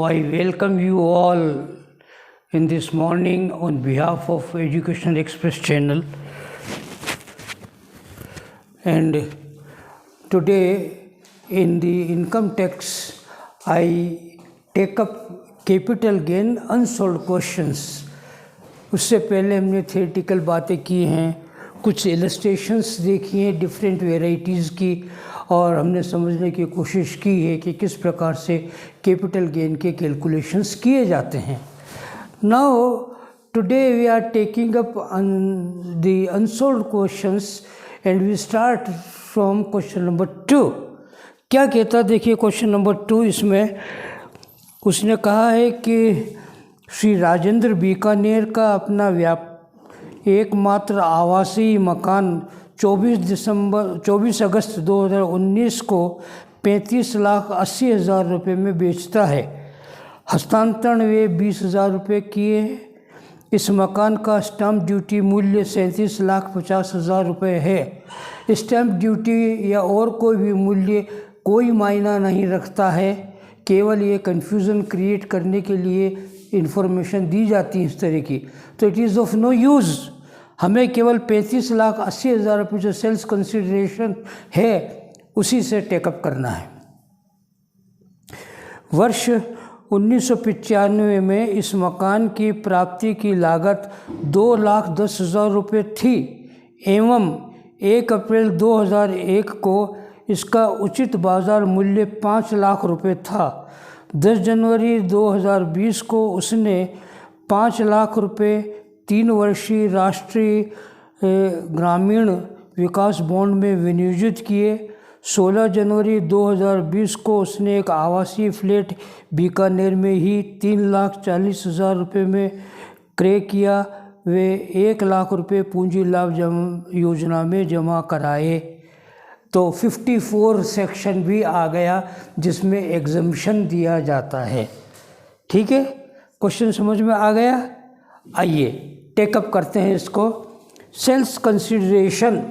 I welcome you all in this morning on behalf of Education Express channel. And today in the income tax, I take up capital gain unsolved questions. उससे पहले हमने theoretical बातें की हैं, कुछ illustrations देखी हैं different varieties की, और हमने समझने की कोशिश की है कि किस प्रकार से कैपिटल गेन के कैलकुलेशंस किए जाते हैं. Now today we are taking up the unsolved questions and we start from question number 2. क्या कहता है देखिए क्वेश्चन नंबर 2. इसमें उसने कहा है कि श्री राजेंद्र बीकानेर का अपना एकमात्र आवासीय मकान 24 अगस्त 2019 को 35,80,000 रुपये में बेचता है. हस्तांतरण वे 20,000 रुपये किए. इस मकान का स्टैम्प ड्यूटी मूल्य 37,50,000 रुपये है. स्टैम्प ड्यूटी या और कोई भी मूल्य कोई मायना नहीं रखता है, केवल ये कन्फ्यूज़न क्रिएट करने के लिए इन्फॉर्मेशन दी जाती है इस तरह की. तो it is of no use. हमें केवल 35,80,000 रुपये जो सेल्स कंसिडरेशन है उसी से टेकअप करना है. वर्ष 1995 में इस मकान की प्राप्ति की लागत 2,10,000 रुपये थी एवं 1 अप्रैल 2001 को इसका उचित बाज़ार मूल्य 5 लाख रुपये था. 10 जनवरी 2020 को उसने 5 लाख रुपये 3 वर्षीय राष्ट्रीय ग्रामीण विकास बॉन्ड में विनियोजित किए. 16 जनवरी 2020 को उसने एक आवासीय फ्लैट बीकानेर में ही 3,40,000 रुपये में क्रय किया. वे 1 लाख रुपये पूंजी लाभ योजना में जमा कराए. तो 54 सेक्शन भी आ गया जिसमें एग्जम्पशन दिया जाता है. ठीक है, क्वेश्चन समझ में आ गया. आइए टेकअप करते हैं इसको. सेल्स कंसिडरेशन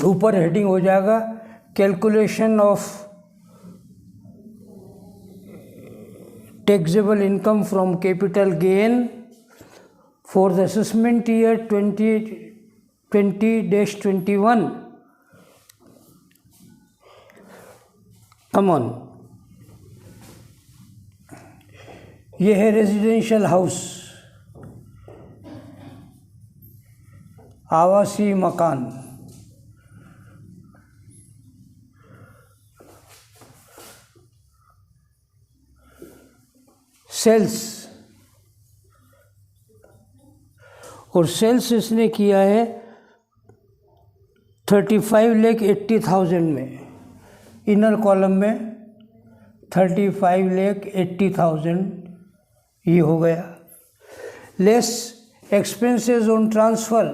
ऊपर हेडिंग हो जाएगा calculation of taxable income from capital gain for the assessment year 2020-21. Come on. ये है रेजिडेंशियल हाउस, आवासीय मकान. सेल्स, और सेल्स इसने किया है 35,80,000 में. इनर कॉलम में 35,80,000 ये हो गया. लेस एक्सपेंसेस ऑन ट्रांसफ़र,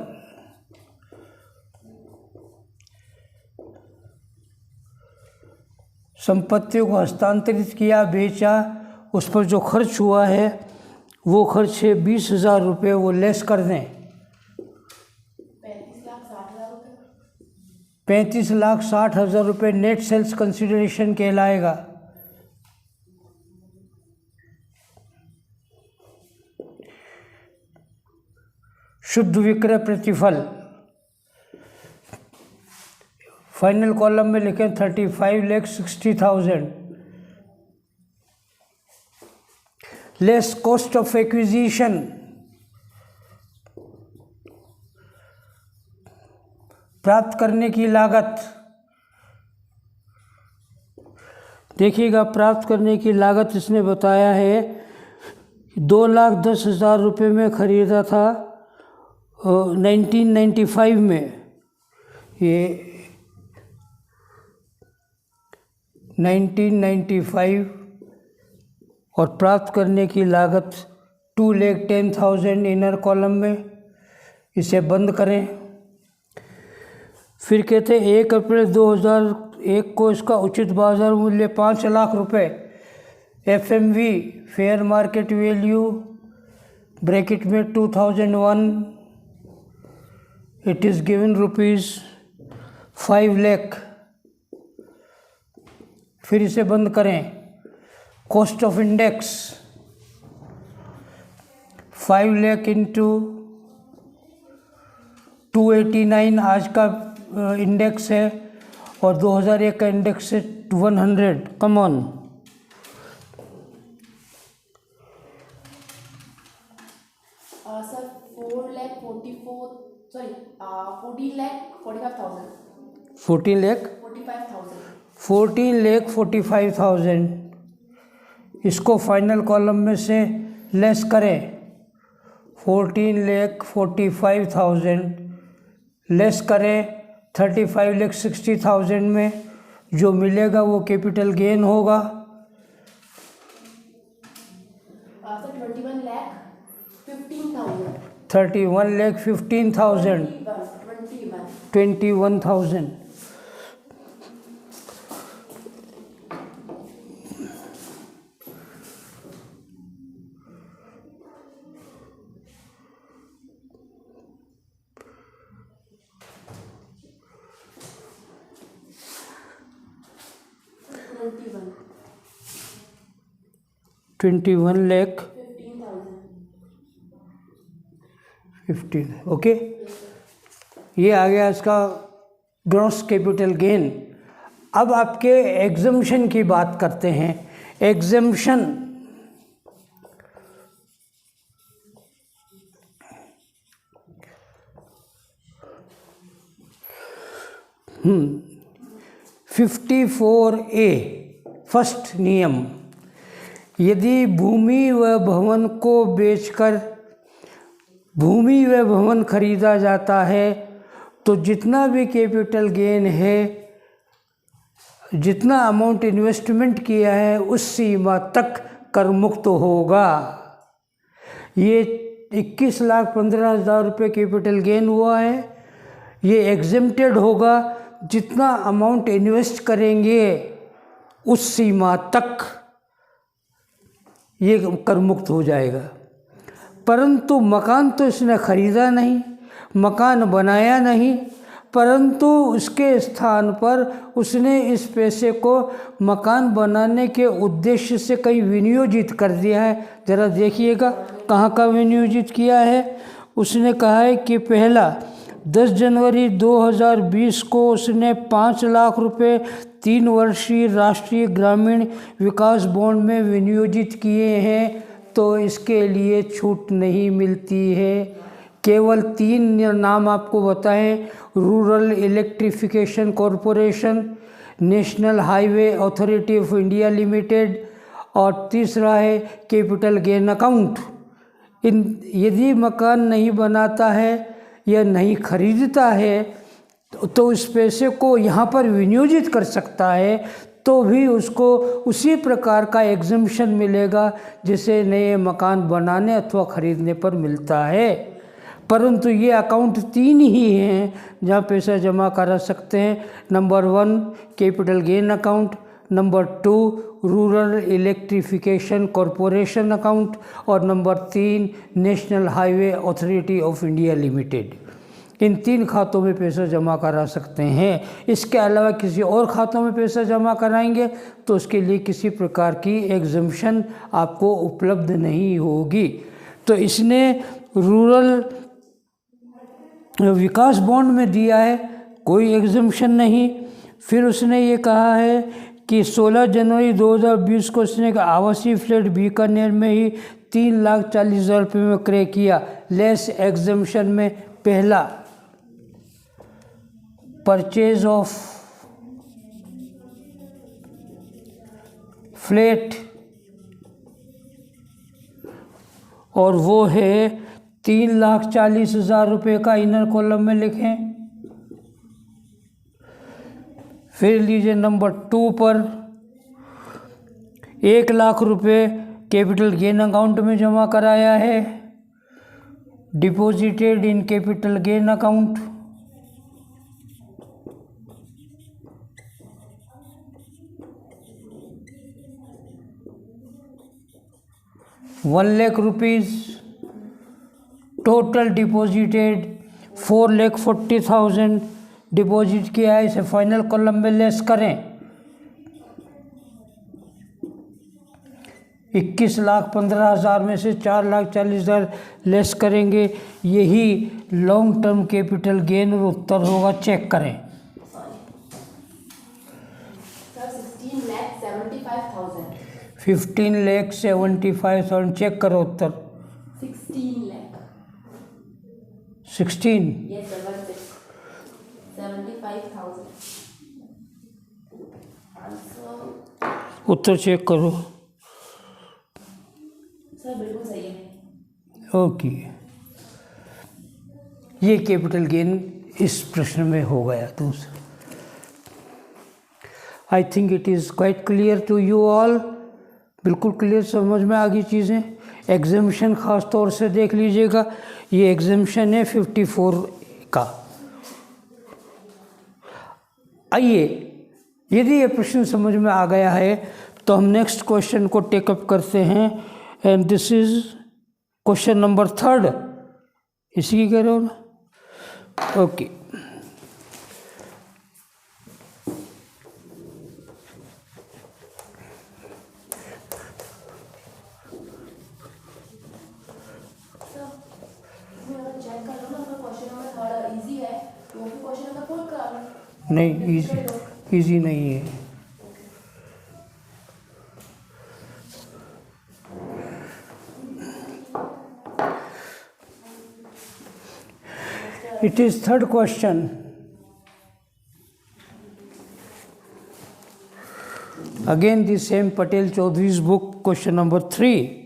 संपत्तियों को हस्तांतरित किया, बेचा, उस पर जो खर्च हुआ है वो खर्च है 20,000 रुपये, वो लेस कर दें. 35,60,000 रुपये नेट सेल्स कंसिडरेशन कहलाएगा. शुद्ध विक्रय प्रतिफल फाइनल कॉलम में लिखें 35,60,000. लेस कॉस्ट ऑफ एक्विजिशन, प्राप्त करने की लागत. देखिएगा, प्राप्त करने की लागत इसने बताया है 2,10,000 रुपये में ख़रीदा था 1995 में. ये 1995, और प्राप्त करने की लागत 2,10,000 इनर कॉलम में. इसे बंद करें. फिर कहते हैं 1 अप्रैल 2001 को इसका उचित बाज़ार मूल्य 5 लाख रुपये. FMV fair market value bracket में 2001, इट इज़ गिवन ₹5 लाख. फिर इसे बंद करें. Cost of index 5 lakh into 289 आज का इंडेक्स है और 2001 का इंडेक्स है 100। Come on. सर 14,45,000 14,45,000 इसको फाइनल कॉलम में से लेस करें। 14,45,000 लेस करें 35,60,000 में, जो मिलेगा वो कैपिटल गेन होगा। Sir 21,15,000 31,15,000 21,000 21,15,000 okay. ये आ गया इसका ग्रॉस कैपिटल गेन। अब आपके एग्जम्पशन की बात करते हैं। एग्जम्पशन हम्म 54A फर्स्ट नियम, यदि भूमि व भवन को बेचकर भूमि व भवन खरीदा जाता है तो जितना भी कैपिटल गेन है, जितना अमाउंट इन्वेस्टमेंट किया है उस सीमा तक कर मुक्त होगा। ये 21,15,000 रुपये कैपिटल गेन हुआ है, ये एग्जेम्प्टेड होगा। जितना अमाउंट इन्वेस्ट करेंगे उस सीमा तक ये कर मुक्त हो जाएगा। परंतु मकान तो इसने खरीदा नहीं, मकान बनाया नहीं, परंतु उसके स्थान पर उसने इस पैसे को मकान बनाने के उद्देश्य से कहीं विनियोजित कर दिया है। ज़रा देखिएगा कहाँ का विनियोजित किया है। उसने कहा है कि पहला 10 जनवरी 2020 को उसने 5 लाख रुपए 3 वर्षीय राष्ट्रीय ग्रामीण विकास बॉन्ड में विनियोजित किए हैं, तो इसके लिए छूट नहीं मिलती है। केवल 3 नाम आपको बताएं, rural electrification corporation, national highway authority of India limited और तीसरा है कैपिटल गेन अकाउंट। यदि मकान नहीं बनाता है या नहीं खरीदता है तो इस पैसे को यहाँ पर विनियोजित कर सकता है, तो भी उसको उसी प्रकार का एग्जम्पशन मिलेगा जैसे नए मकान बनाने अथवा खरीदने पर मिलता है। परंतु ये अकाउंट 3 ही हैं जहाँ पैसा जमा करा सकते हैं। Number 1 capital gain account, number 2 rural electrification corporation account और number 3 national highway authority of India limited. इन 3 खातों में पैसा जमा करा सकते हैं। इसके अलावा किसी और खातों में पैसा जमा कराएंगे तो उसके लिए किसी प्रकार की एग्जम्पशन आपको उपलब्ध नहीं होगी। तो इसने रूरल विकास बॉन्ड में दिया है, कोई एग्जम्पशन नहीं। फिर उसने ये कहा है कि 16 जनवरी 2020 को उसने आवासीय फ्लैट बीकानेर में ही 3,40,000 रुपये में क्रय किया। लेस एग्जम्पशन में पहला परचेज ऑफ फ्लैट और वो है 3,40,000 रुपये का, इनर कॉलम में लिखें। फिर लीजिए नंबर 2 पर 1 लाख रुपये कैपिटल गेन अकाउंट में जमा कराया है, deposited in capital gain account. ₹1,00,000 total deposited 4,40,000 deposit किया है। इसे फाइनल कॉलम में लेस करें। 21,15,000 में से 4,40,000 लेस करेंगे, यही लॉन्ग टर्म कैपिटल गेन और उत्तर होगा। चेक करें। सर 16,75,000। 15,75,000 चेक करो उत्तर। 16 lakh। 16 Yes sir, 75,000। आंसर उत्तर चेक करो। सर बिल्कुल सही है। ओके, ये कैपिटल गेन इस प्रश्न में हो गया। दूसरा, I think it is quite clear to you all. बिल्कुल क्लियर, समझ में आ गई चीज़ें। एग्जामिशन ख़ास तौर से देख लीजिएगा, ये एग्जामिशन है 54 का। आइए, यदि ये प्रश्न समझ में आ गया है तो हम नेक्स्ट क्वेश्चन को टेकअप करते हैं। And this is question number 3। इसी की कह रहे हो ना? ओके, चेक कर लो ना, क्वेश्चन नंबर 3 इजी है, तो फिर क्वेश्चन नंबर 4 करा लो। नहीं, इजी नहीं है। It is third question. Again the same Patel Chaudhary's book, question number 3.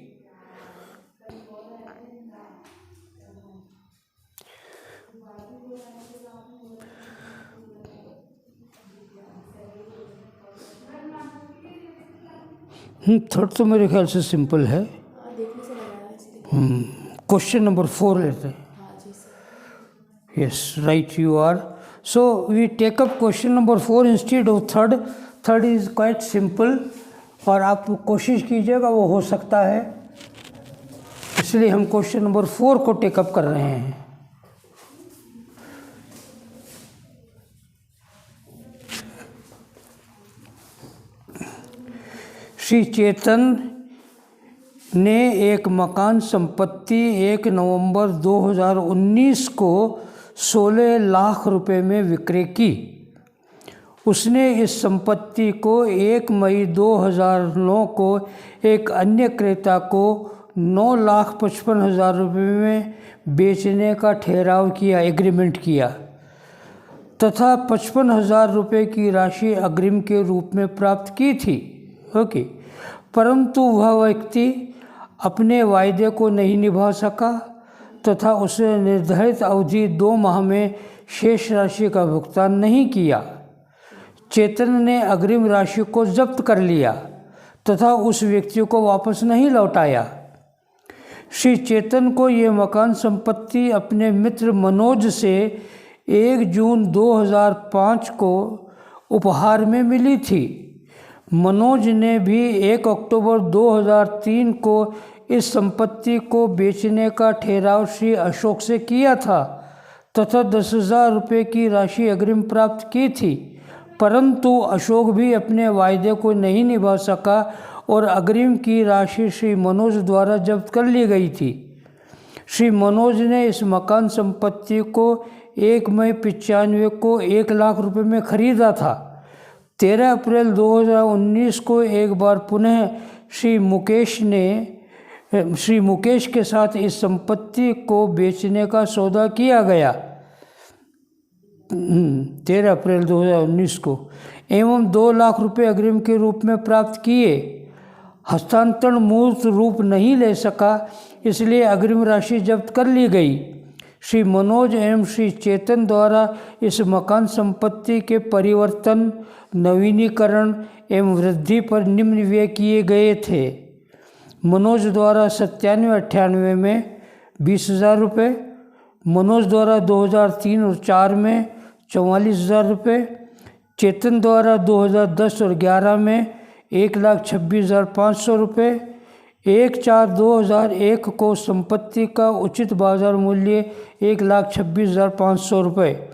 Third तो मेरे ख्याल से सिंपल है। देखने से लग रहा है ऐसे। क्वेश्चन नंबर 4 लेते हैं। हाँ जी sir. Yes, right you are. So we take up question number 4 instead of third. Third is quite simple और आप कोशिश कीजिएगा, वो हो सकता है, इसलिए हम क्वेश्चन नंबर 4 को टेकअप कर रहे हैं। श्री चेतन ने एक मकान संपत्ति 1 नवंबर 2019 को 16 लाख रुपए में विक्रय की। उसने इस संपत्ति को 1 मई 2009 को एक अन्य क्रेता को 9,55,000 रुपये में बेचने का ठहराव किया, एग्रीमेंट किया तथा 55,000 रुपये की राशि अग्रिम के रूप में प्राप्त की थी। ओके, परंतु वह व्यक्ति अपने वायदे को नहीं निभा सका तथा उसने निर्धारित अवधि 2 माह में शेष राशि का भुगतान नहीं किया। चेतन ने अग्रिम राशि को जब्त कर लिया तथा उस व्यक्ति को वापस नहीं लौटाया। श्री चेतन को ये मकान संपत्ति अपने मित्र मनोज से 1 जून 2005 को उपहार में मिली थी। मनोज ने भी 1 अक्टूबर 2003 को इस संपत्ति को बेचने का ठहराव श्री अशोक से किया था तथा 10,000 रुपये की राशि अग्रिम प्राप्त की थी, परंतु अशोक भी अपने वायदे को नहीं निभा सका और अग्रिम की राशि श्री मनोज द्वारा जब्त कर ली गई थी। श्री मनोज ने इस मकान संपत्ति को 1 मई 95 को 1 लाख रुपए में खरीदा था। 13 अप्रैल 2019 को एक बार पुनः श्री मुकेश के साथ इस संपत्ति को बेचने का सौदा किया गया 13 अप्रैल 2019 को एवं 2 लाख रुपए अग्रिम के रूप में प्राप्त किए। हस्तांतरण मूर्त रूप नहीं ले सका, इसलिए अग्रिम राशि जब्त कर ली गई। श्री मनोज एवं श्री चेतन द्वारा इस मकान संपत्ति के परिवर्तन, नवीनीकरण एवं वृद्धि पर निम्न व्यय किए गए थे। मनोज द्वारा 97-98 में 20,000 रुपये, मनोज द्वारा 2003 और 4 में 44,000 रुपये, चेतन द्वारा 2010 और 11 में 1,26,500 रुपये। 1/4/2001 को संपत्ति का उचित बाजार मूल्य 1,26,500 रुपये।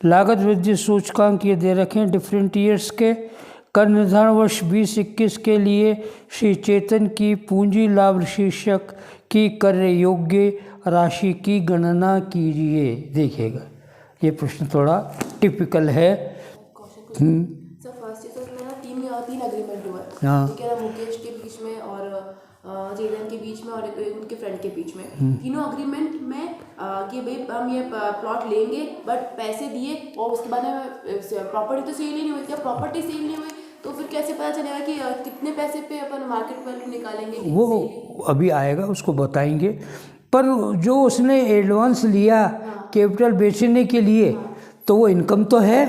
लागत वृद्धि सूचकांक ये दे रखे हैं डिफरेंट ईयर्स के। कर निर्धारण वर्ष 2021 के लिए श्री चेतन की पूंजी लाभ शीर्षक की कर योग्य राशि की गणना कीजिए। देखिएगा, ये प्रश्न थोड़ा टिपिकल है। सर फर्स्ट चीज़ तो ना तीन अग्रीमेंट हुआ है। हाँ। ठीक है ना, मुकेश के बीच में और चेतन के बीच में और उनके फ्रेंड के बीच में, तीनों अग्रीमेंट में कि भाई हम ये प्लॉट लेंगे बट पैसे दिए और उसके बाद में प्रॉपर्टी तो सेल ही नहीं हुई। जब प्रॉपर्टी सेल नहीं हुई तो फिर कैसे पता चलेगा कि कितने पैसे पे अपन मार्केट वैल्यू निकालेंगे? वो अभी आएगा, उसको बताएंगे। पर जो उसने एडवांस लिया कैपिटल बेचने के लिए, तो वो इनकम तो है,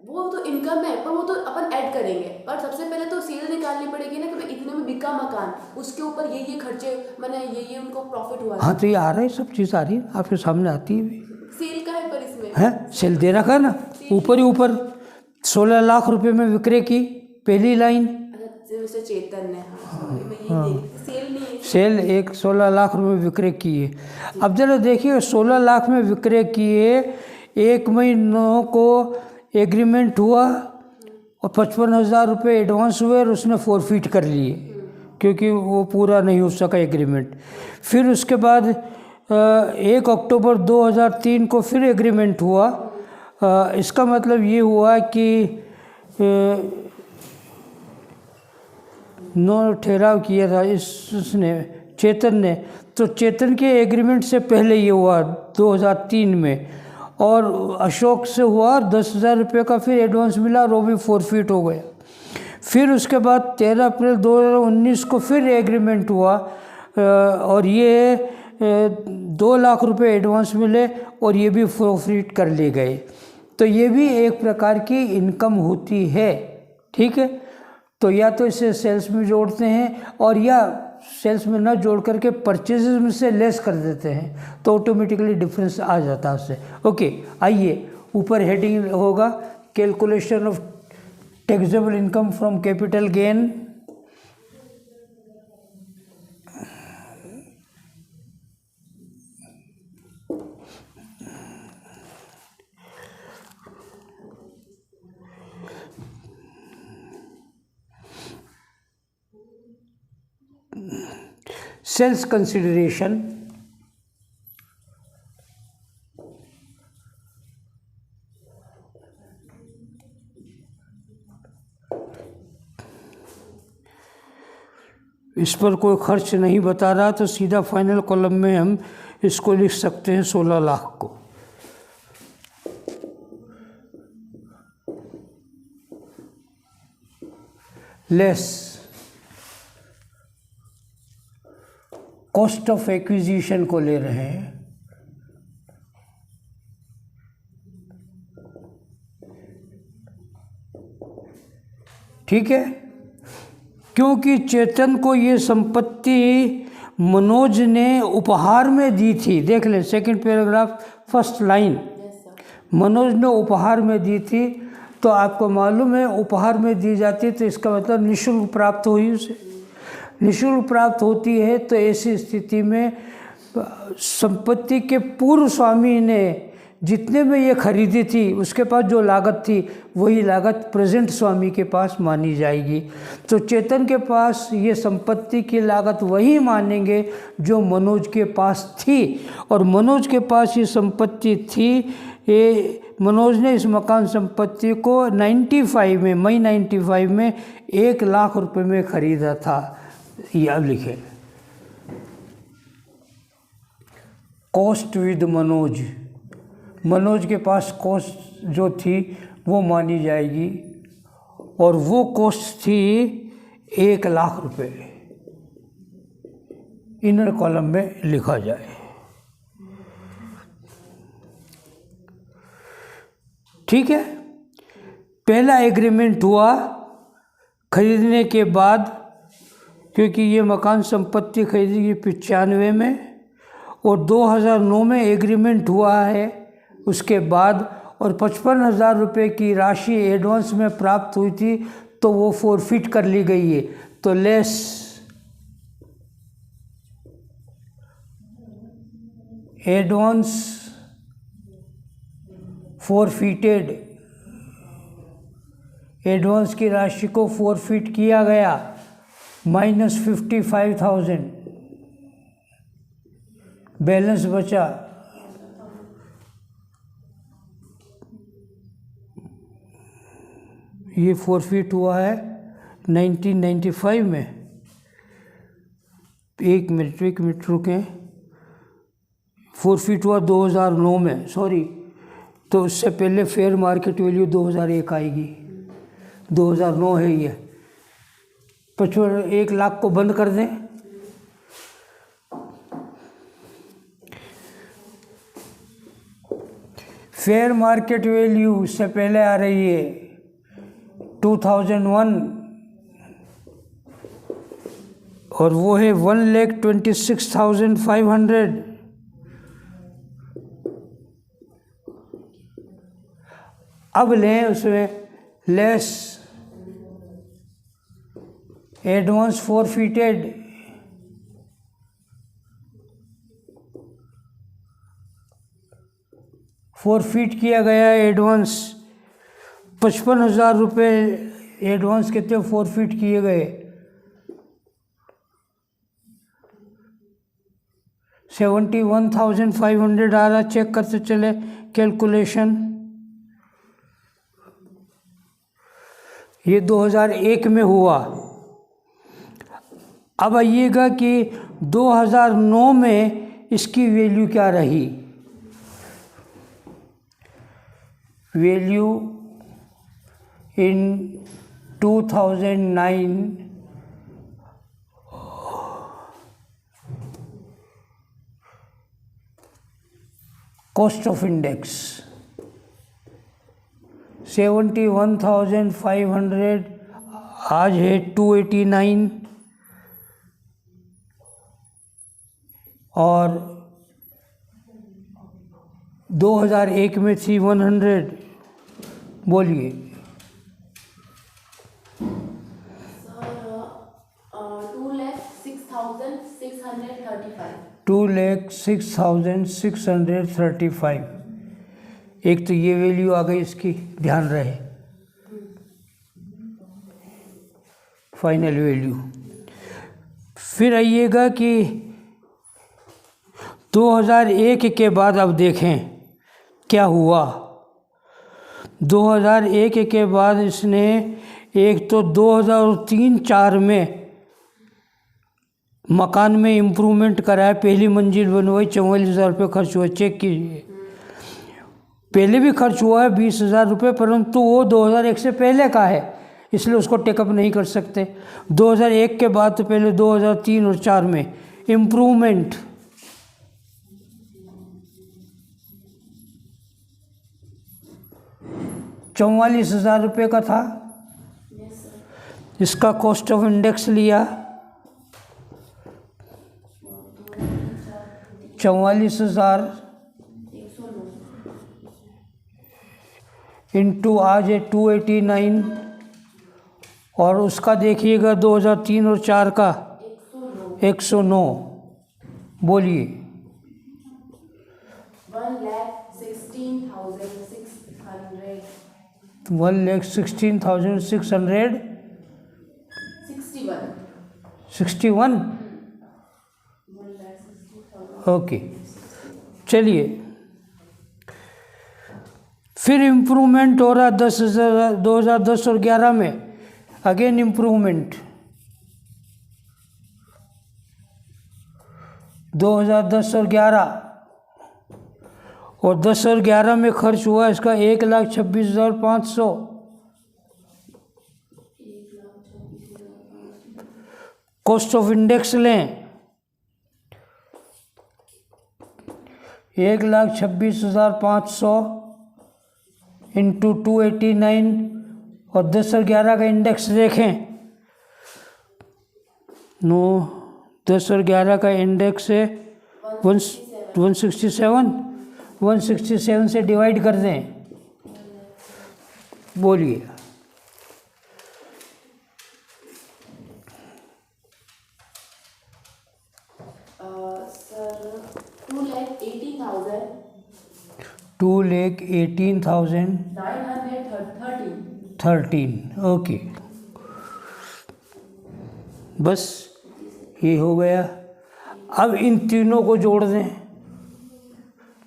वो तो इनकम है, पर वो तो अपन ऐड करेंगे। पर सबसे पहले तो सेल निकालनी पड़ेगी ना कि भाई इतने में बिका मकान, उसके ऊपर ये खर्चे, मैंने ये उनको प्रॉफिट हुआ। हाँ, तो ये आ रहा है, सब चीज़ आ रही है, आपके सामने आती है। सेल का है पर इसमें है सेल दे रखा ना, ऊपर ही ऊपर 16 लाख रुपए में विक्रय की पहली लाइन। मिस्टर चेतन ने, सेल नहीं, सेल 16 लाख रुपए में विक्रय किए। अब जरा देखिए, 16 लाख में विक्रय किए, 1 मई 9 को एग्रीमेंट हुआ और 55,000 रुपये एडवांस हुए और उसने फोरफीट कर लिए क्योंकि वो पूरा नहीं हो सका एग्रीमेंट। फिर उसके बाद 1 अक्टूबर 2003 को फिर एग्रीमेंट हुआ। इसका मतलब ये हुआ कि नो ठहराव किया था इसने चेतन ने, तो चेतन के एग्रीमेंट से पहले ये हुआ 2003 में, और अशोक से हुआ 10,000 रुपये का फिर एडवांस मिला और वो भी फोरफीट हो गया। फिर उसके बाद 13 अप्रैल 2019 को फिर एग्रीमेंट हुआ और ये 2 लाख रुपए एडवांस मिले और ये भी फोरफीट कर लिए गए। तो ये भी एक प्रकार की इनकम होती है, ठीक है। तो या तो इसे सेल्स में जोड़ते हैं और या सेल्स में न जोड़ करके परचेजेस में से लेस कर देते हैं, तो ऑटोमेटिकली डिफरेंस आ जाता है उससे। ओके, आइए ऊपर हेडिंग होगा calculation of taxable income from capital gain. Sales consideration, इस पर कोई खर्च नहीं बता रहा तो सीधा फाइनल कॉलम में हम इसको लिख सकते हैं 16 लाख को। लेस कॉस्ट ऑफ एक्विजिशन को ले रहे हैं, ठीक है, क्योंकि चेतन को ये संपत्ति मनोज ने उपहार में दी थी। देख ले second paragraph first line, Manoj ने उपहार में दी थी। तो आपको मालूम है उपहार में दी जाती तो इसका मतलब निःशुल्क प्राप्त हुई, उसे निःशुल्क प्राप्त होती है। तो ऐसी स्थिति में संपत्ति के पूर्व स्वामी ने जितने में ये खरीदी थी उसके पास जो लागत थी वही लागत प्रेजेंट स्वामी के पास मानी जाएगी। तो चेतन के पास ये संपत्ति की लागत वही मानेंगे जो मनोज के पास थी, और मनोज के पास ये संपत्ति थी। ये मनोज ने इस मकान संपत्ति को 95 में मई 95 में 1 लाख रुपए में खरीदा था। ये अब लिखे कॉस्ट विद मनोज, मनोज के पास कॉस्ट जो थी वो मानी जाएगी और वो कॉस्ट थी 1 लाख रुपए। इनर कॉलम में लिखा जाए। ठीक है, पहला एग्रीमेंट हुआ खरीदने के बाद, क्योंकि ये मकान संपत्ति खरीदी 95 में और 2009 में एग्रीमेंट हुआ है उसके बाद, और 55,000 रुपये की राशि एडवांस में प्राप्त हुई थी तो वो फोरफिट कर ली गई है। तो लेस एडवांस फोरफिटेड एडवांस की राशि को फोरफिट किया गया -55,000, बैलेंस बचा ये फोरफिट हुआ है 1995 में। एक मिनट रुकें, फोरफिट हुआ 2009 में, सॉरी, तो उससे पहले फेयर मार्केट वैल्यू 2001 आएगी, 2009 है ये। 1 लाख को बंद कर दें। फेयर मार्केट वैल्यू से पहले आ रही है 2001 और वो है 1,26,500। अब लें उसमें लेस एडवांस फोरफिटेड, फोरफिट किया गया एडवांस 55,000 रुपये एडवांस कितने फोरफिट किए गए, 71,500 आ रहा। चेक करते चले कैलकुलेशन। ये 2001 में हुआ। अब आइएगा कि 2009 में इसकी वैल्यू क्या रही। Value in 2009 cost of index 71,500, आज है 289 और 2001 में थी 100। बोलिए। टू लैख 2,06,635। एक तो ये वैल्यू आ गई, इसकी ध्यान रहे, फाइनल वैल्यू। फिर आइएगा कि 2001 के बाद अब देखें क्या हुआ। 2001 के बाद इसने एक तो 2003-04 में मकान में इम्प्रूवमेंट कराया, पहली मंजिल बनवाई, 44,000 रुपये खर्च हुआ। चेक कीजिए, पहले भी खर्च हुआ है 20,000 रुपये, परंतु वो 2001 से पहले का है, इसलिए उसको टेकअप नहीं कर सकते। 2001 के बाद तो पहले 2003 और 4 में इम्प्रूवमेंट 44,000 रुपये का था। इसका कॉस्ट ऑफ इंडेक्स लिया 44,000 इंटू आज है 289 और उसका देखिएगा 2003 और 4 का 109। बोलिए। 1,16,661। ओके, चलिए। फिर इम्प्रूवमेंट हो रहा 10,000, 2010 और 11 में अगेन इम्प्रूवमेंट 2010 और 11 और 10 और 11 में खर्च हुआ इसका 1,26,500। कॉस्ट ऑफ इंडेक्स लें 1,26,500 इंटू 289 और 10 और 11 का इंडेक्स देखें। 10 और 11 का इंडेक्स है 167। 167 से डिवाइड कर दें। बोलिए। सर 2,18,000 2,18,000 930 13। ओके, बस ये हो गया। अब इन तीनों को जोड़ दें।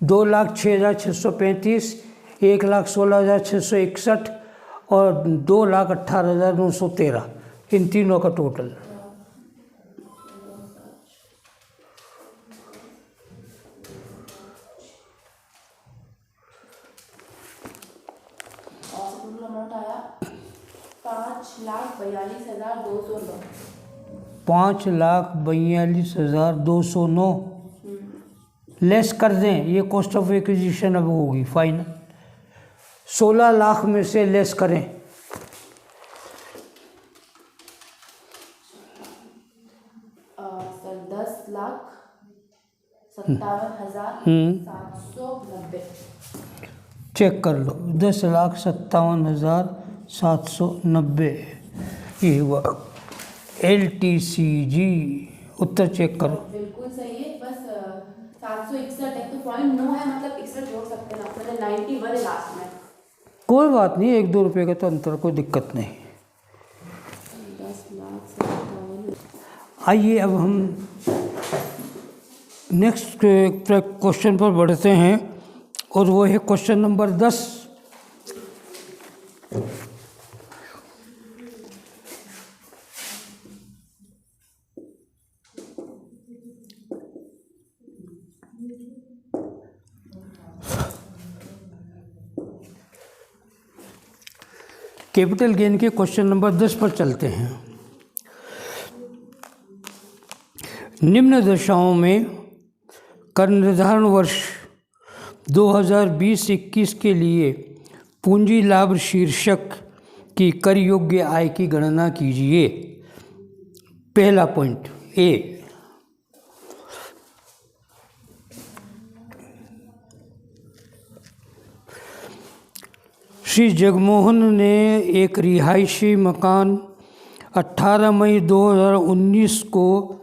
2,06,635, 1,16,661 और 2,18,913, इन तीनों का टोटल। टोटल अमाउंट आया 5,42,209। 5,42,209 लेस कर दें, ये कॉस्ट ऑफ एक्विजिशन अब होगी फाइनल। 16 लाख में से लेस करें। सर 10,57,790। चेक कर लो, 10,57,790 ये हुआ LTCG। उत्तर चेक करो। बिल्कुल सही है, बस 761 है तो 0.9 है, मतलब 61 जोड़ सकते हैं ना, मतलब 91 है लास्ट में। कोई बात नहीं, 1-2 रुपये का तो अंतर, कोई दिक्कत नहीं। 10,57,000। आइए अब हम नेक्स्ट क्वेश्चन पर बढ़ते हैं, और वो है क्वेश्चन नंबर 10। कैपिटल गेन के क्वेश्चन नंबर 10 पर चलते हैं। निम्न दशाओं में कर निर्धारण वर्ष 2020-21 के लिए पूंजी लाभ शीर्षक की कर योग्य आय की गणना कीजिए। पहला पॉइंट ए, श्री जगमोहन ने एक रिहायशी मकान 18 मई 2019 को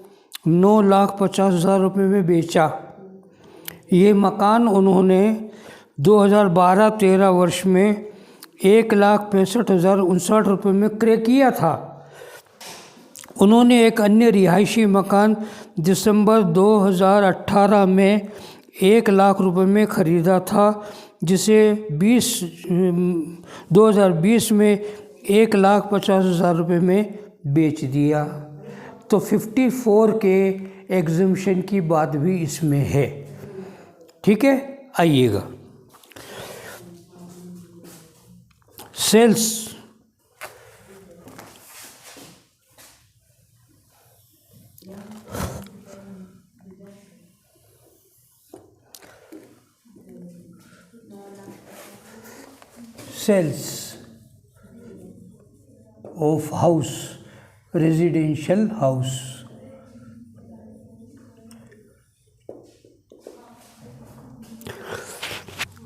9,50,000 रुपये में बेचा। ये मकान उन्होंने 2012-13 वर्ष में 1,65,059 रुपये में क्रय किया था। उन्होंने एक अन्य रिहायशी मकान दिसंबर 2018 में 1 लाख रुपये में ख़रीदा था, जिसे 2020 में 1,50,000 रुपये में बेच दिया। तो 54 के एग्जम्पशन की बात भी इसमें है। ठीक है, आइएगा sales. Sales of house, residential house.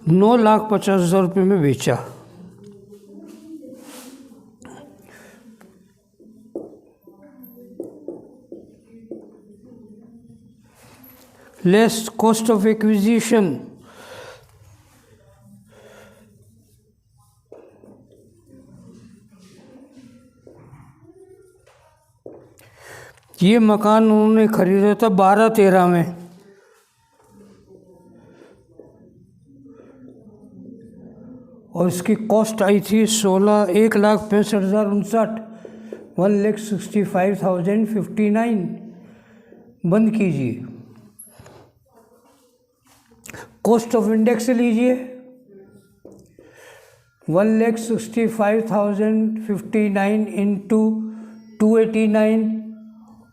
$9,50,000 रुपये में बेचा। लेस कॉस्ट ऑफ एक्विजिशन, ये मकान उन्होंने खरीदा था 12-13 में, और इसकी कॉस्ट आई थी 1,65,059, 1,65,059। बंद कीजिए, कॉस्ट ऑफ इंडेक्स लीजिए 1,65,059 इंटू 289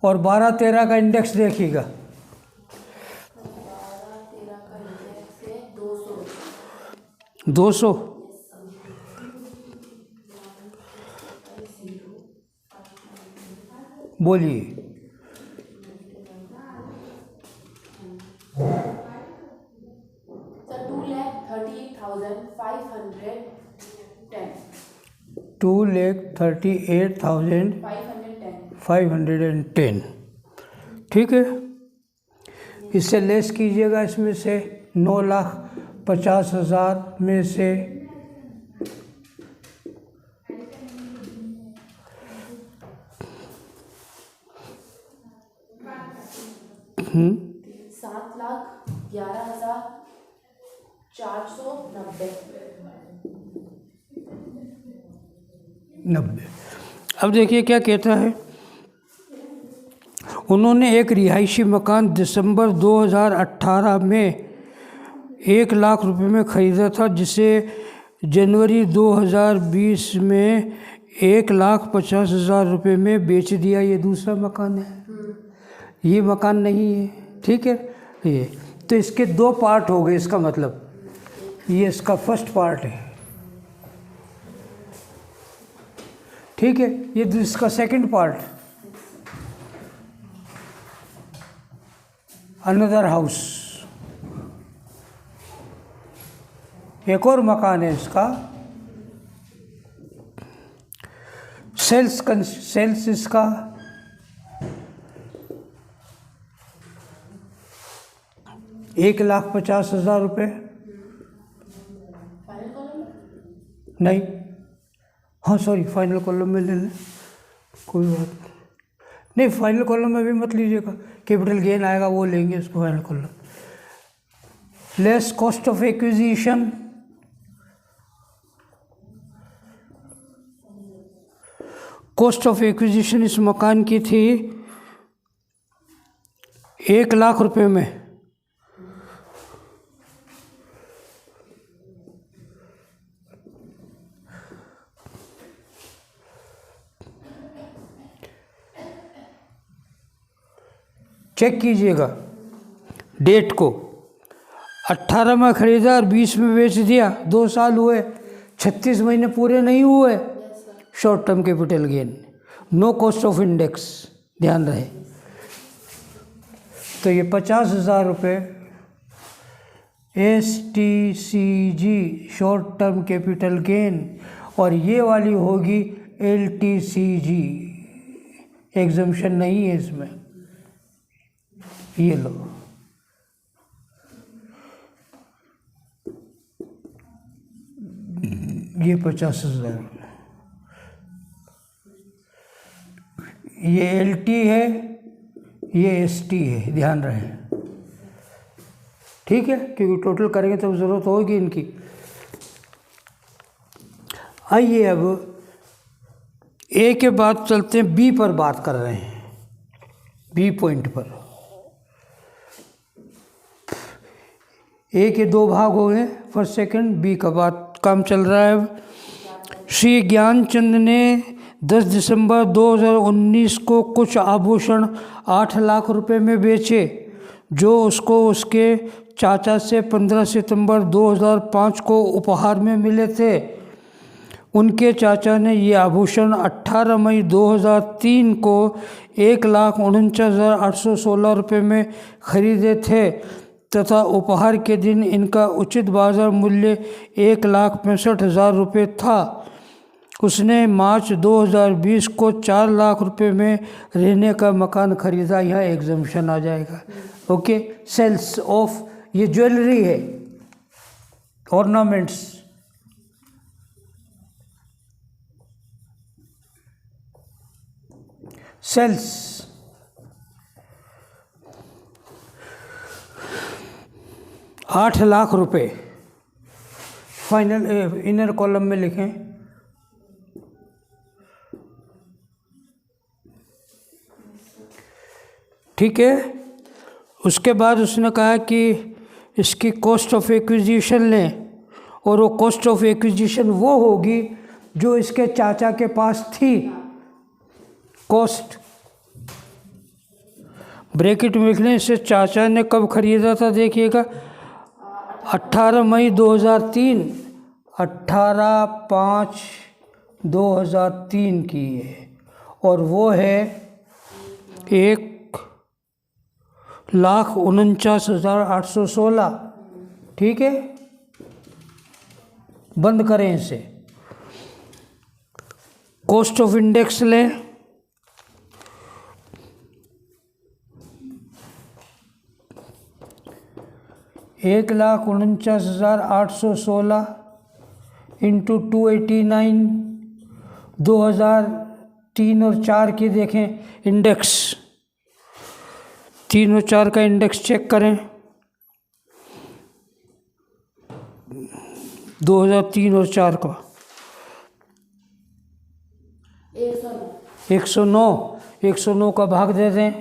और 12-13 का इंडेक्स देखिएगा। 12-13 का इंडेक्स है 200। 200। बोलिए। सर 2,38,510। 2,38,510। ठीक है, इससे लेस कीजिएगा, इसमें से 9,50,000 में से 7,11,490। 90। अब देखिए क्या कहता है। उन्होंने एक रिहायशी मकान दिसंबर 2018 में 1 लाख रुपए में ख़रीदा था, जिसे जनवरी 2020 में 1,50,000 रुपये में बेच दिया। ये दूसरा मकान है, ये मकान नहीं है। ठीक है, ये तो इसके 2 पार्ट हो गए। इसका मतलब ये इसका फर्स्ट पार्ट है। ठीक है, ये इसका सेकंड पार्ट, अनदर हाउस। एक और मकान है इसका, सेल्स इसका 1,50,000 रुपये। नहीं, हाँ सॉरी, फाइनल कॉलम में ले लें, कोई बात नहीं। फाइनल कॉलम में भी मत लीजिएगा, कैपिटल गेन आएगा वो लेंगे इसको final column. Less cost of acquisition, cost of acquisition इस मकान की थी 1 लाख रुपए में। चेक कीजिएगा डेट को, 18 में ख़रीदा और 20 में बेच दिया। 2 साल हुए, 36 महीने पूरे नहीं हुए। Short term capital gain, no cost of index, ध्यान रहे। तो ये 50,000 रुपये STCG short term capital gain, और ये वाली होगी LTCG, एग्जम्पशन नहीं है इसमें। ये लो, ये 50,000, ये LT है, ये ST है, ध्यान रहे। ठीक है, क्योंकि टोटल करेंगे तो ज़रूरत होगी इनकी। आइए अब A के बाद चलते हैं, B पर बात कर रहे हैं, B पॉइंट पर। A के 2 भाग हो गए, फर्स्ट सेकंड। B का बात काम चल रहा है अब। श्री ज्ञानचंद ने 10 दिसंबर 2019 को कुछ आभूषण 8 लाख रुपए में बेचे, जो उसको उसके चाचा से 15 सितंबर 2005 को उपहार में मिले थे। उनके चाचा ने ये आभूषण 18 मई 2003 को 1,49,816 रुपये में खरीदे थे तथा उपहार के दिन इनका उचित बाजार मूल्य 1,65,000 रुपये था। उसने मार्च 2020 को 4 लाख रुपए में रहने का मकान खरीदा। यहाँ एग्जम्पशन आ जाएगा। ओके, सेल्स ऑफ, ये ज्वेलरी है, ऑर्नामेंट्स। सेल्स 8 लाख रुपए, फाइनल इनर कॉलम में लिखें। ठीक है, उसके बाद उसने कहा कि इसकी कॉस्ट ऑफ एक्विजिशन लें, और वो कॉस्ट ऑफ एक्विजिशन वो होगी जो इसके चाचा के पास थी। कॉस्ट ब्रैकेट में लिख लें। इसे चाचा ने कब खरीदा था, देखिएगा 18 मई 2003, 18/5/2003 की है, और वो है 1,49,816। ठीक है, बंद करें इसे। कॉस्ट ऑफ इंडेक्स लें, $1,49,816 इंटू 289, 2003 और 4 की देखें इंडेक्स 3 और 4 का इंडेक्स चेक करें। 2003 और 4 का 109। 109 का भाग दे दें।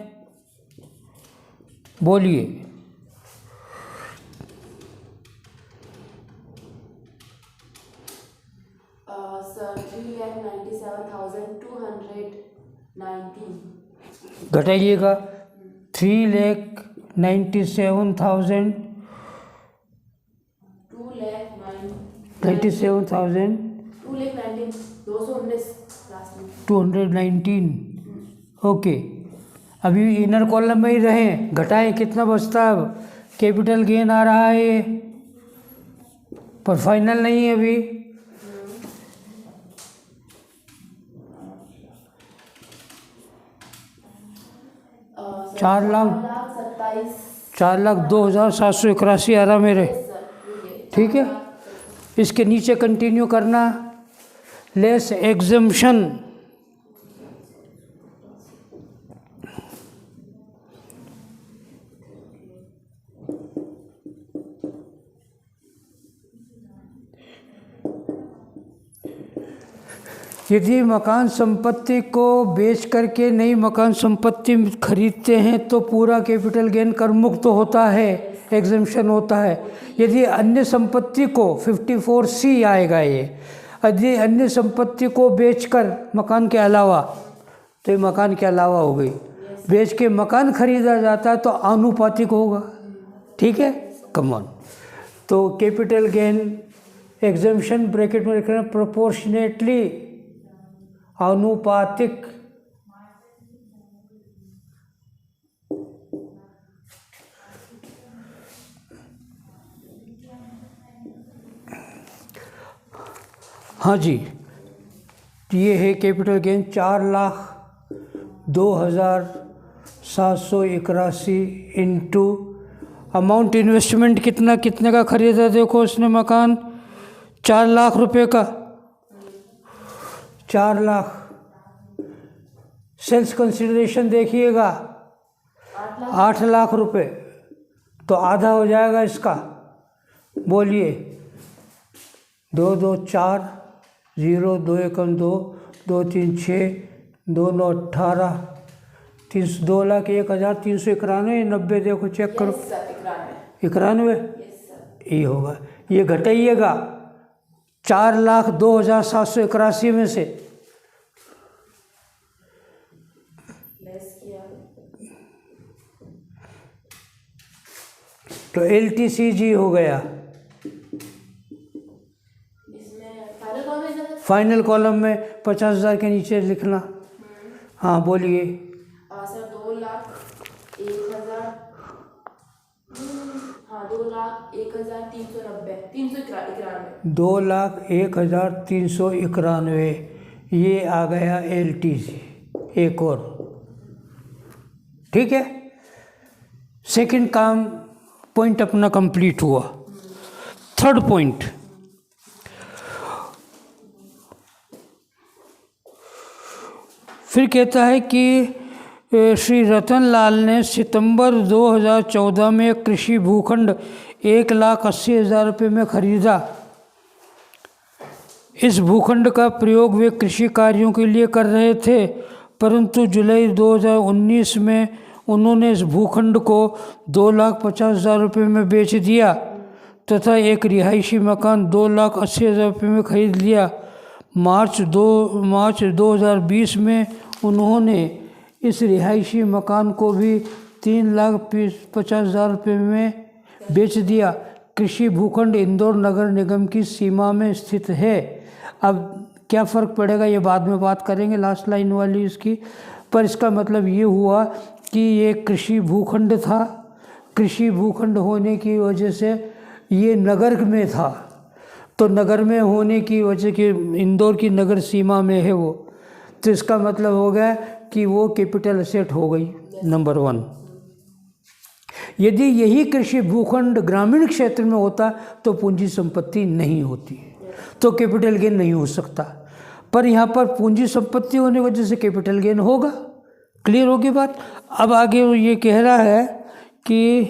बोलिए। सर 3,97,219। घटाइएगा। 3,97,000 97,000 219। ओके, अभी इनर कॉलम में ही रहें। घटाएं, कितना बचता है अब? कैपिटल गेन आ रहा है ये, पर फाइनल नहीं है अभी। चार लाख 4,02,781 आ रहा मेरे। ठीक है, इसके नीचे कंटिन्यू करना। लेस एग्जम्पशन, यदि मकान संपत्ति को बेच करके नई मकान संपत्ति खरीदते हैं तो पूरा कैपिटल गेन कर मुक्त होता है, एग्जम्पशन होता है। यदि अन्य संपत्ति को 54C आएगा ये, यदि अन्य संपत्ति को बेचकर मकान के अलावा, तो ये मकान के अलावा हो गई। बेच के मकान खरीदा जाता है तो आनुपातिक होगा। ठीक है, कम ऑन। तो कैपिटल गेन एग्जम्पशन ब्रैकेट में लिखना प्रोपोर्शनेटली, आनुपातिक। हाँ जी, ये है capital gain 4,02,781 into amount investment कितने का खरीदा। देखो उसने मकान 4 लाख रुपए का, 4 लाख। सेल्स कंसिडरेशन देखिएगा 8 लाख रुपए, तो आधा हो जाएगा इसका। बोलिए। 2 2 4 0 2 1 2 2 3 6 2 9 18 2,01,391 90। देखो चेक करो। 91 ये होगा। ये घटाइएगा 4,02,781 में से। तो LTCG हो गया। फाइनल कॉलम में 50,000 के नीचे लिखना। हाँ बोलिए। सर 2,01,000, हाँ 2,01,390, 391। 2,01,391 ये आ गया LTC। एक और। ठीक है, सेकंड काम पॉइंट अपना कंप्लीट हुआ। थर्ड पॉइंट, फिर कहता है कि श्री रतन लाल ने सितंबर 2014 में कृषि भूखंड 1,80,000 रुपये में खरीदा। इस भूखंड का प्रयोग वे कृषि कार्यों के लिए कर रहे थे, परंतु जुलाई 2019 में उन्होंने इस भूखंड को 2,50,000 रुपये में बेच दिया तथा एक रिहायशी मकान 2,80,000 रुपये में खरीद लिया। मार्च 2020 में उन्होंने इस रिहायशी मकान को भी 3,50,000 रुपये में बेच दिया। कृषि भूखंड इंदौर नगर निगम की सीमा में स्थित है। अब क्या फ़र्क पड़ेगा ये बाद में बात करेंगे, लास्ट लाइन वाली इसकी। पर इसका मतलब ये हुआ कि ये कृषि भूखंड था। कृषि भूखंड होने की वजह से ये नगर में था, तो नगर में होने की वजह कि इंदौर की नगर सीमा में है वो, तो इसका मतलब हो गया कि वो कैपिटल एसेट हो गई, नंबर 1। यदि यही कृषि भूखंड ग्रामीण क्षेत्र में होता तो पूंजी संपत्ति नहीं होती, तो कैपिटल गेन नहीं हो सकता। पर यहाँ पर पूंजी संपत्ति होने की वजह से कैपिटल गेन होगा। क्लियर होगी बात। अब आगे वो ये कह रहा है कि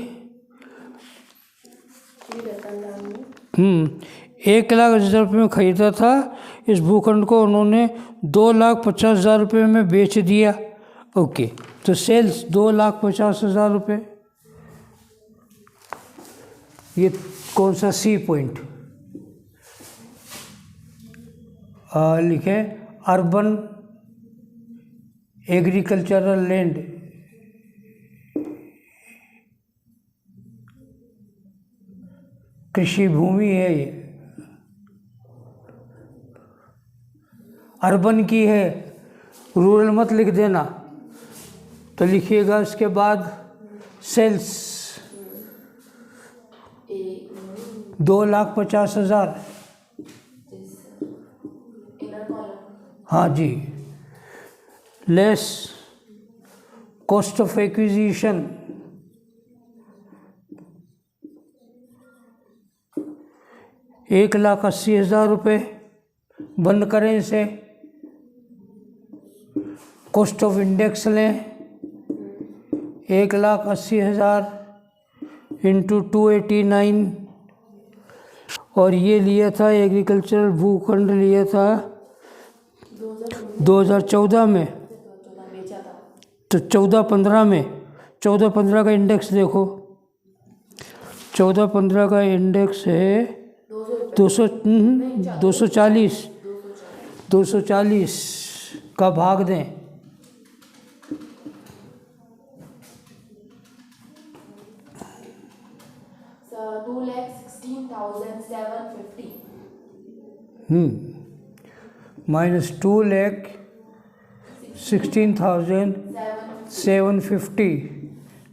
1,00,000 रुपये में ख़रीदा था, इस भूखंड को उन्होंने 2,50,000 रुपये में बेच दिया। ओके, तो सेल्स 2,50,000 रुपये। ये कौन सा सी पॉइंट लिखे, अर्बन एग्रीकल्चरल लैंड कृषि भूमि है, ये अर्बन की है, रूरल मत लिख देना। तो लिखिएगा इसके बाद सेल्स 2,50,000। हाँ जी, लेस कॉस्ट ऑफ एक्विजिशन 1,80,000 रुपये। बंद करें इसे। कॉस्ट ऑफ इंडेक्स लें 1,80,000 इंटू 289, और ये लिया था एग्रीकल्चरल भूखंड लिया था 2014 में, तो 14-15 में, 14-15 का इंडेक्स देखो, 14-15 का इंडेक्स है 240 का भाग दें 2,16,750 माइनस 2,16,750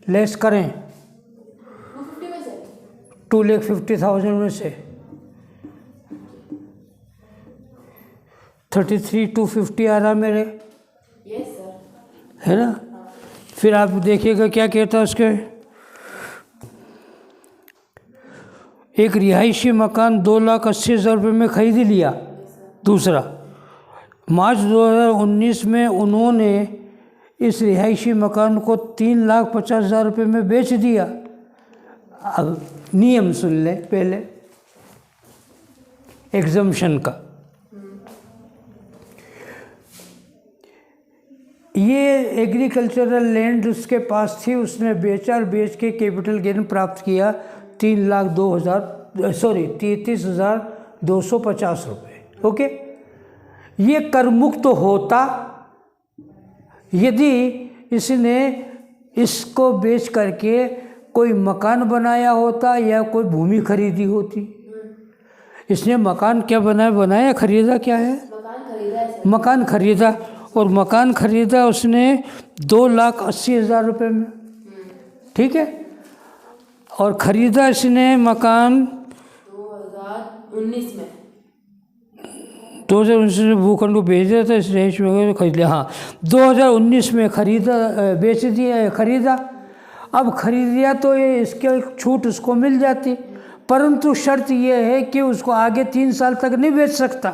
लेस करें 250 में से 2,50,000 में से 33,250 आ रहा मेरे, यस सर, है ना। फिर आप देखिएगा क्या कहता है उसके, एक रिहायशी मकान 2,80,000 रुपये में खरीद लिया। दूसरा, मार्च 2019 में उन्होंने इस रिहायशी मकान को 3,50,000 रुपये में बेच दिया। अब नियम सुन ले पहले एग्जम्पशन का। ये एग्रीकल्चरल लैंड उसके पास थी, उसने बेचा और बेच के कैपिटल गेन प्राप्त किया 33,250 रुपये। ओके, ये कर मुक्त होता यदि इसने इसको बेच करके कोई मकान बनाया होता या कोई भूमि खरीदी होती। इसने मकान क्या बनाया खरीदा क्या है? मकान खरीदा है सर। मकान खरीदा, और मकान खरीदा उसने 2,80,000 रुपये में, ठीक है। और ख़रीदा इसने मकान 2019 में, 2019 में भूखंड को बेच दिया था, इस रहीश वगैरह खरीद लिया। हाँ, 2019 में खरीदा, बेच दिया, खरीदा। अब खरीद लिया तो ये इसके छूट उसको मिल जाती, परंतु शर्त ये है कि उसको आगे 3 साल तक नहीं बेच सकता।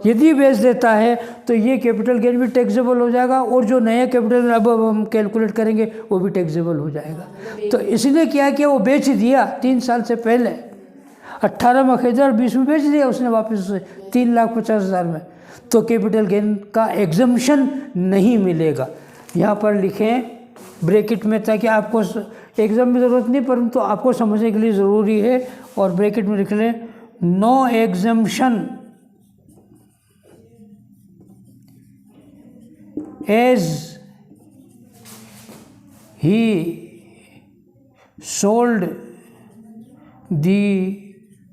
यदि बेच देता है तो ये कैपिटल गेन भी टैक्सेबल हो जाएगा, और जो नया कैपिटल अब हम कैलकुलेट करेंगे वो भी टैक्सेबल हो जाएगा। तो इसने क्या किया, वो बेच दिया 3 साल से पहले, 18 में खरीदा और 20 में बेच दिया उसने वापस 3,50,000 में, तो कैपिटल गेन का एग्जम्पशन नहीं मिलेगा। यहाँ पर लिखें ब्रैकेट में, ताकि आपको एग्जाम में ज़रूरत नहीं परंतु आपको समझने के लिए ज़रूरी है, और ब्रैकेट में लिख लें no exemption as he sold the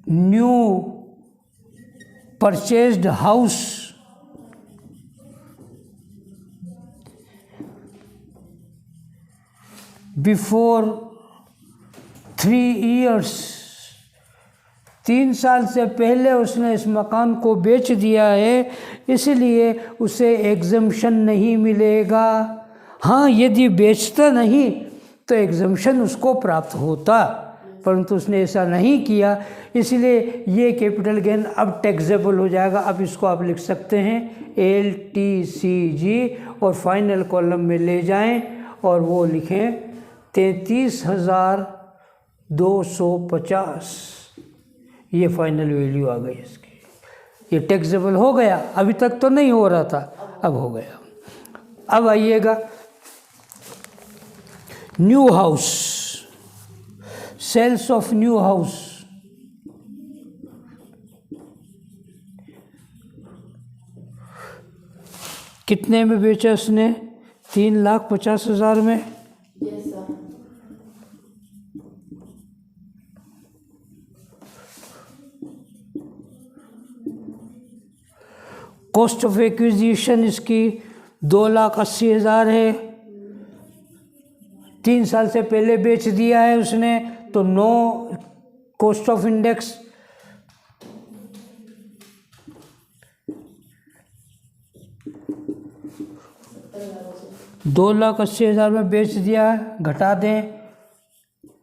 new purchased house before 3 years, 3 साल से पहले उसने इस मकान को बेच दिया है, इसलिए उसे एग्जम्पशन नहीं मिलेगा। हाँ, यदि बेचता नहीं तो एग्जम्पशन उसको प्राप्त होता। परंतु उसने ऐसा नहीं किया, इसलिए ये कैपिटल गेन अब टैक्सेबल हो जाएगा। अब इसको आप लिख सकते हैं LTCG और फाइनल कॉलम में ले जाएं और वो लिखें 33,250। ये फाइनल वैल्यू आ गई इसकी। ये टैक्सेबल हो गया, अभी तक तो नहीं हो रहा था, अब हो गया। अब आइएगा new house, sales of new house. कितने में बेचा उसने? 3,50,000 में। Yes sir. Cost of acquisition इसकी 2,80,000 है। 3 साल से पहले बेच दिया है उसने, तो नो कॉस्ट ऑफ इंडेक्स। $2,80,000 में बेच दिया है, घटा दें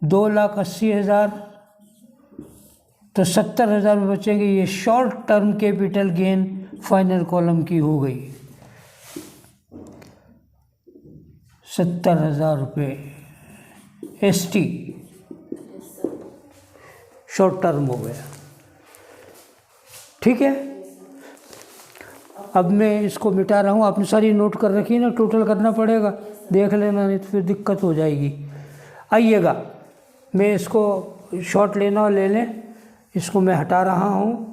2,80,000 तो 70,000 में बचेंगे। ये short term capital gain final column की हो गई 70,000 रुपये ST शॉर्ट टर्म हो गया। ठीक है, अब मैं इसको मिटा रहा हूँ। आपने सारी नोट कर रखी है ना, टोटल करना पड़ेगा, देख लेना, नहीं तो फिर दिक्कत हो जाएगी। आइएगा, मैं इसको शॉर्ट लेना और ले लें, इसको मैं हटा रहा हूँ।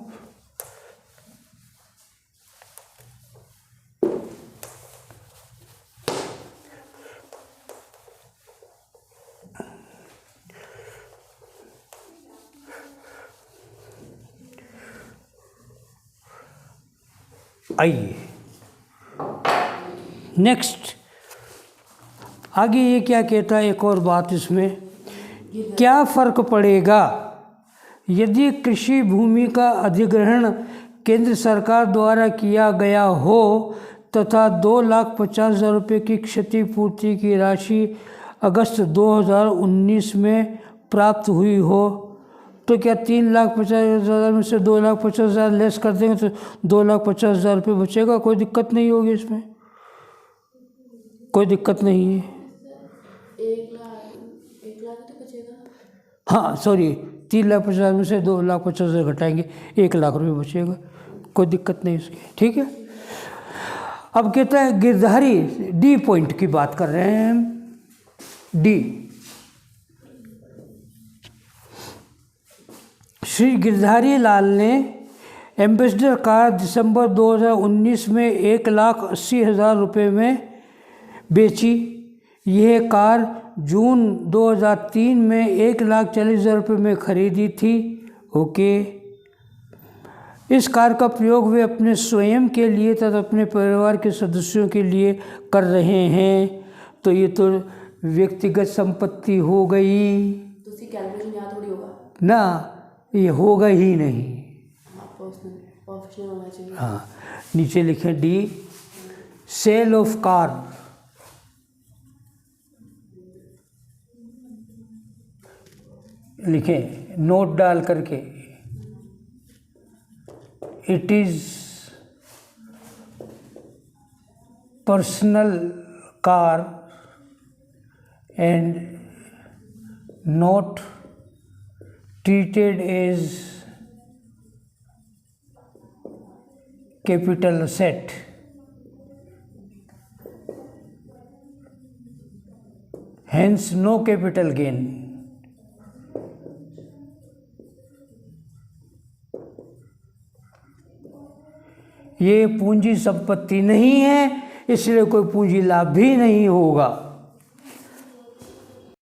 आइए नेक्स्ट, आगे ये क्या कहता है, एक और बात इसमें, क्या फ़र्क पड़ेगा यदि कृषि भूमि का अधिग्रहण केंद्र सरकार द्वारा किया गया हो तथा 2,50,000 रुपये की क्षतिपूर्ति की राशि अगस्त 2019 में प्राप्त हुई हो? तो क्या 3,50,000 में से 2,50,000 लेस कर देंगे तो 2,50,000 रुपये बचेगा? कोई दिक्कत नहीं होगी इसमें, कोई दिक्कत नहीं है। 1,00,000 तो बचेगा। हाँ सॉरी, 3,50,000 में से 2,50,000 घटाएंगे, 1,00,000 रुपये बचेगा, कोई दिक्कत नहीं इसकी। ठीक है, अब कहता है गिरधारी, डी पॉइंट की बात कर रहे हैं हम। डी, श्री गिरधारी लाल ने एम्बेसडर कार दिसंबर 2019 में 1,80,000 रुपये में बेची। यह कार जून 2003 में 1,40,000 रुपये में खरीदी थी। ओके, इस कार का प्रयोग वे अपने स्वयं के लिए तथा अपने परिवार के सदस्यों के लिए कर रहे हैं। तो ये तो व्यक्तिगत संपत्ति हो गई तो उसकी कैलकुलेशन यहाँ थोड़ी होगा ना, ये होगा ही नहीं। प्रोफेशनल होना चाहिए। हाँ, नीचे लिखें डी, सेल ऑफ कार, लिखें नोट डाल करके, it is personal car and not treated as capital asset. Hence no capital gain. ये पूंजी संपत्ति नहीं है, इसलिए कोई पूंजी लाभ भी नहीं होगा।